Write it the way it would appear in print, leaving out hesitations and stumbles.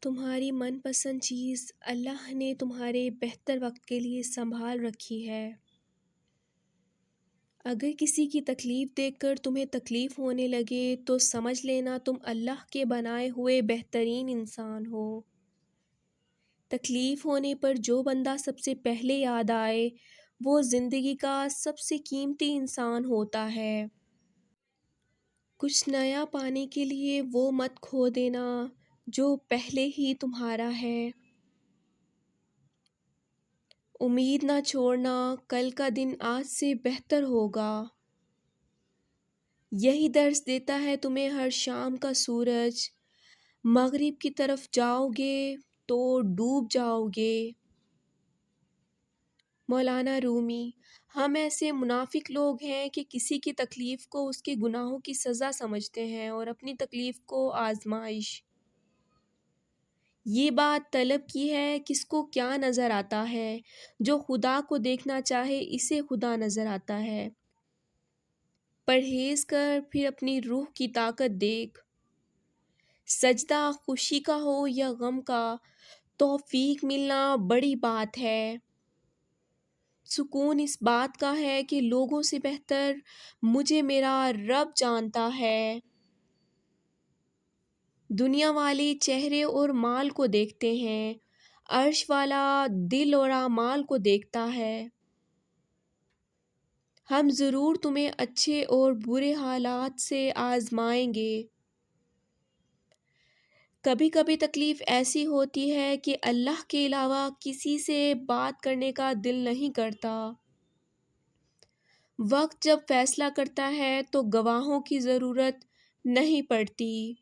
تمہاری من پسند چیز اللہ نے تمہارے بہتر وقت کے لیے سنبھال رکھی ہے۔ اگر کسی کی تکلیف دیکھ کر تمہیں تکلیف ہونے لگے تو سمجھ لینا تم اللہ کے بنائے ہوئے بہترین انسان ہو۔ تکلیف ہونے پر جو بندہ سب سے پہلے یاد آئے وہ زندگی کا سب سے قیمتی انسان ہوتا ہے۔ کچھ نیا پانے کے لیے وہ مت کھو دینا جو پہلے ہی تمہارا ہے۔ امید نہ چھوڑنا، کل کا دن آج سے بہتر ہوگا۔ یہی درس دیتا ہے تمہیں ہر شام کا سورج۔ مغرب کی طرف جاؤ گے تو ڈوب جاؤ گے۔ مولانا رومی۔ ہم ایسے منافق لوگ ہیں کہ کسی کی تکلیف کو اس کے گناہوں کی سزا سمجھتے ہیں اور اپنی تکلیف کو آزمائش۔ یہ بات طلب کی ہے کس کو کیا نظر آتا ہے؟ جو خدا کو دیکھنا چاہے اسے خدا نظر آتا ہے۔ پرہیز کر پھر اپنی روح کی طاقت دیکھ۔ سجدہ خوشی کا ہو یا غم کا، توفیق ملنا بڑی بات ہے۔ سکون اس بات کا ہے کہ لوگوں سے بہتر مجھے میرا رب جانتا ہے۔ دنیا والے چہرے اور مال کو دیکھتے ہیں، عرش والا دل اور اعمال کو دیکھتا ہے۔ ہم ضرور تمہیں اچھے اور برے حالات سے آزمائیں گے۔ کبھی کبھی تکلیف ایسی ہوتی ہے کہ اللہ کے علاوہ کسی سے بات کرنے کا دل نہیں کرتا۔ وقت جب فیصلہ کرتا ہے تو گواہوں کی ضرورت نہیں پڑتی۔